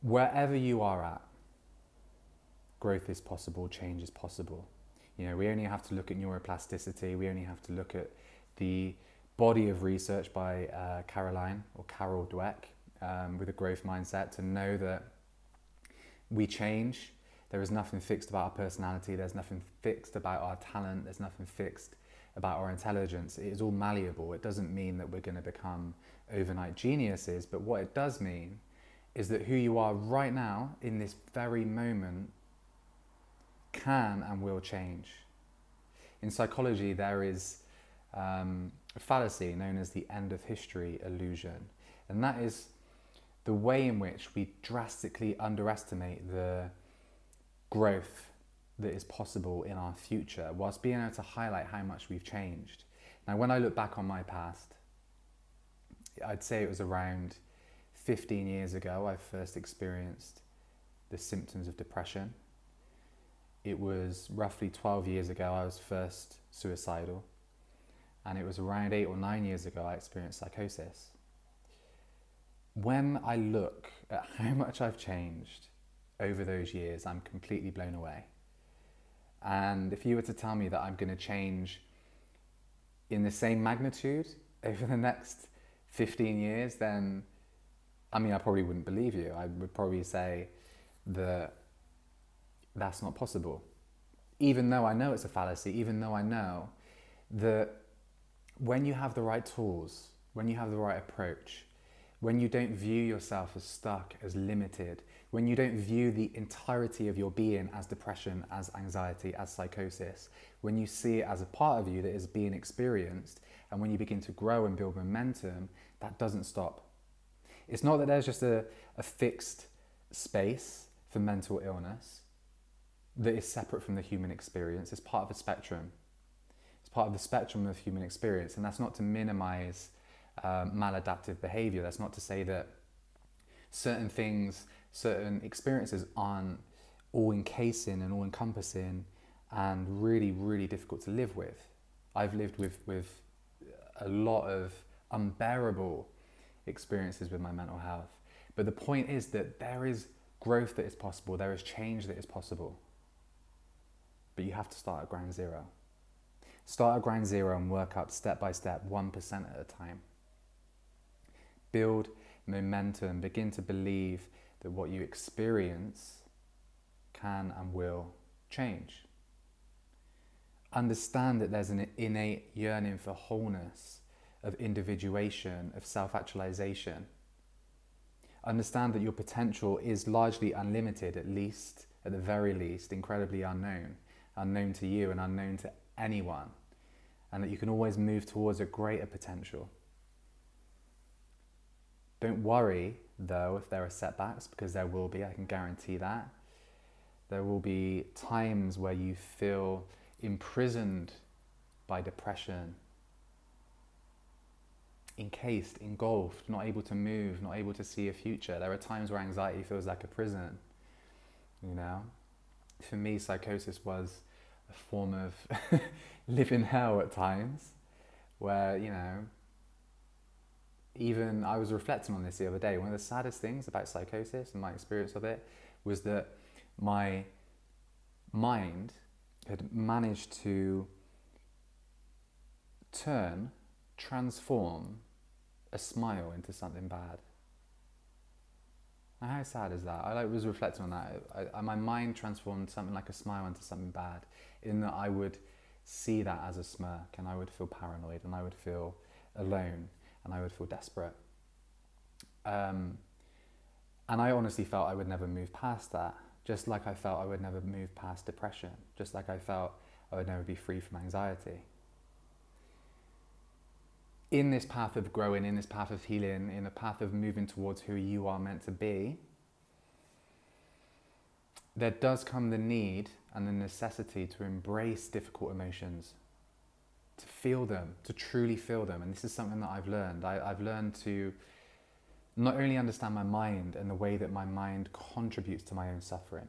Wherever you are at, growth is possible, change is possible. We only have to look at neuroplasticity, we only have to look at the body of research by Carol Dweck, with a growth mindset, to know that we change. There is nothing fixed about our personality, there's nothing fixed about our talent, there's nothing fixed about our intelligence. It is all malleable. It doesn't mean that we're going to become overnight geniuses, but what it does mean is that who you are right now, in this very moment, can and will change. In psychology, there is a fallacy known as the end of history illusion, and that is the way in which we drastically underestimate the growth that is possible in our future, whilst being able to highlight how much we've changed. Now, when I look back on my past, I'd say it was around 15 years ago I first experienced the symptoms of depression. It was roughly 12 years ago I was first suicidal, and it was around 8 or 9 years ago I experienced psychosis. When I look at how much I've changed over those years, I'm completely blown away. And if you were to tell me that I'm going to change in the same magnitude over the next 15 years, then I probably wouldn't believe you. I would probably say that that's not possible. Even though I know it's a fallacy, even though I know that when you have the right tools, when you have the right approach, when you don't view yourself as stuck, as limited, when you don't view the entirety of your being as depression, as anxiety, as psychosis, when you see it as a part of you that is being experienced, and when you begin to grow and build momentum, that doesn't stop. It's not that there's just a fixed space for mental illness that is separate from the human experience. It's part of a spectrum. It's part of the spectrum of human experience, and that's not to minimize maladaptive behavior. That's not to say that certain things, certain experiences aren't all encasing and all encompassing and really, really difficult to live with. I've lived with a lot of unbearable experiences with my mental health. But the point is that there is growth that is possible, there is change that is possible. But you have to start at ground zero. Start at ground zero and work up step by step, 1% at a time. Build momentum, begin to believe that what you experience can and will change. Understand that there's an innate yearning for wholeness, of individuation, of self-actualization. Understand that your potential is largely unlimited, at the very least, incredibly unknown to you and unknown to anyone, and that you can always move towards a greater potential. Don't worry, though, if there are setbacks, because there will be, I can guarantee that. There will be times where you feel imprisoned by depression, encased, engulfed, not able to move, not able to see a future. There are times where anxiety feels like a prison, For me, psychosis was a form of living hell at times, where, even I was reflecting on this the other day. One of the saddest things about psychosis and my experience of it was that my mind had managed to transform a smile into something bad. Now, how sad is that? I was reflecting on that. My mind transformed something like a smile into something bad, in that I would see that as a smirk, and I would feel paranoid, and I would feel alone, and I would feel desperate. And I honestly felt I would never move past that, just like I felt I would never move past depression, just like I felt I would never be free from anxiety. In this path of growing, in this path of healing, in the path of moving towards who you are meant to be, there does come the need and the necessity to embrace difficult emotions, to feel them, to truly feel them. And this is something that I've learned. I've learned to not only understand my mind and the way that my mind contributes to my own suffering,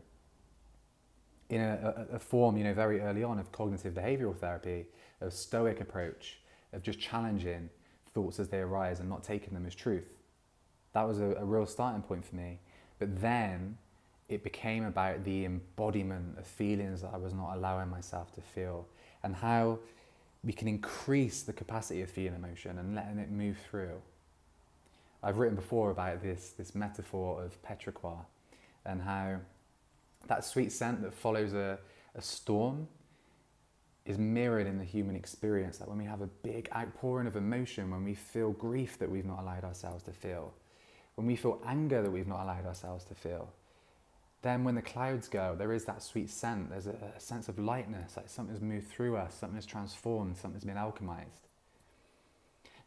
in a form, very early on, of cognitive behavioral therapy, of stoic approach, of just challenging thoughts as they arise and not taking them as truth. That was a real starting point for me. But then it became about the embodiment of feelings that I was not allowing myself to feel, and how we can increase the capacity of feeling emotion and letting it move through. I've written before about this metaphor of petrichor, and how that sweet scent that follows a storm is mirrored in the human experience. That when we have a big outpouring of emotion, when we feel grief that we've not allowed ourselves to feel, when we feel anger that we've not allowed ourselves to feel, then when the clouds go, there is that sweet scent. There's a sense of lightness, like something's moved through us, something's transformed, something's been alchemized.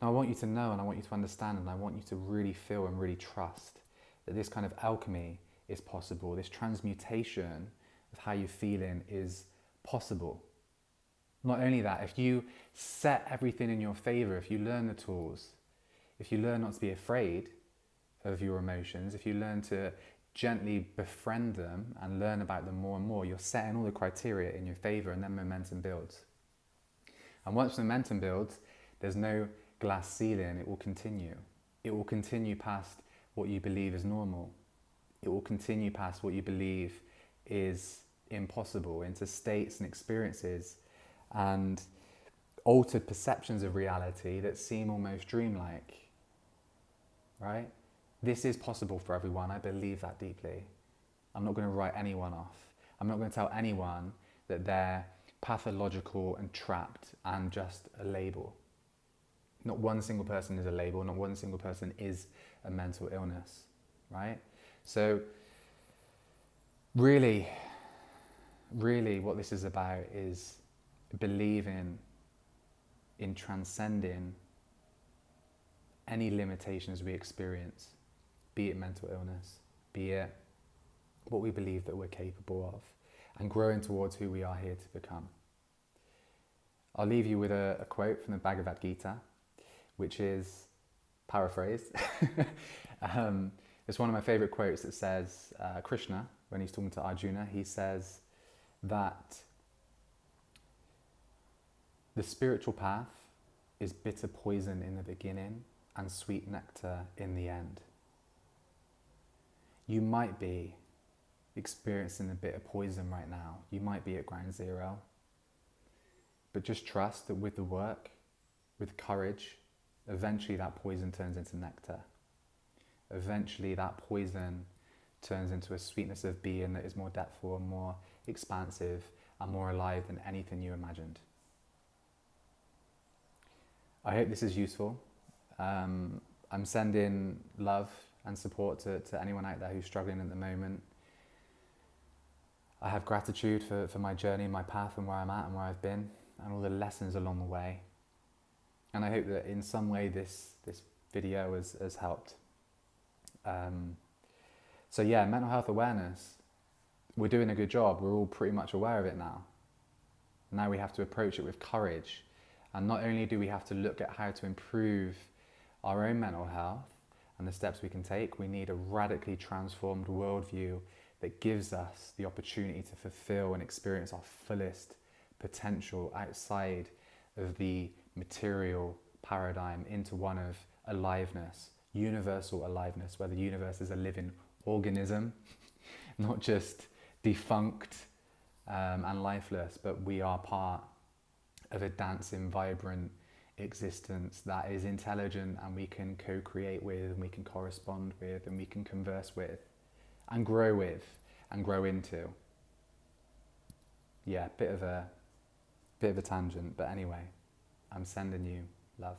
Now I want you to know, and I want you to understand, and I want you to really feel and really trust that this kind of alchemy is possible. This transmutation of how you're feeling is possible. Not only that, if you set everything in your favor, if you learn the tools, if you learn not to be afraid of your emotions, if you learn to gently befriend them and learn about them more and more, you're setting all the criteria in your favor, and then momentum builds. And once momentum builds, there's no glass ceiling. It will continue. It will continue past what you believe is normal. It will continue past what you believe is impossible, into states and experiences and altered perceptions of reality that seem almost dreamlike, right? This is possible for everyone. I believe that deeply. I'm not going to write anyone off. I'm not going to tell anyone that they're pathological and trapped and just a label. Not one single person is a label. Not one single person is a mental illness, right? So really what this is about is believing in transcending any limitations we experience, be it mental illness, be it what we believe that we're capable of, and growing towards who we are here to become. I'll leave you with a quote from the Bhagavad Gita, which is paraphrased. It's one of my favorite quotes that says, Krishna, when he's talking to Arjuna, he says that the spiritual path is bitter poison in the beginning and sweet nectar in the end. You might be experiencing a bit of poison right now. You might be at ground zero. But just trust that with the work, with courage, eventually that poison turns into nectar. Eventually that poison turns into a sweetness of being that is more depthful and more expansive and more alive than anything you imagined. I hope this is useful. I'm sending love and support to anyone out there who's struggling at the moment. I have gratitude for my journey, my path, and where I'm at and where I've been, and all the lessons along the way. And I hope that in some way this video has helped. So yeah, mental health awareness, we're doing a good job. We're all pretty much aware of it now. Now we have to approach it with courage. And not only do we have to look at how to improve our own mental health and the steps we can take, we need a radically transformed worldview that gives us the opportunity to fulfill and experience our fullest potential outside of the material paradigm into one of aliveness, universal aliveness, where the universe is a living organism, not just defunct and lifeless, but we are part of a dancing, vibrant existence that is intelligent, and we can co-create with, and we can correspond with, and we can converse with, and grow into. Yeah, bit of a tangent, but anyway, I'm sending you love.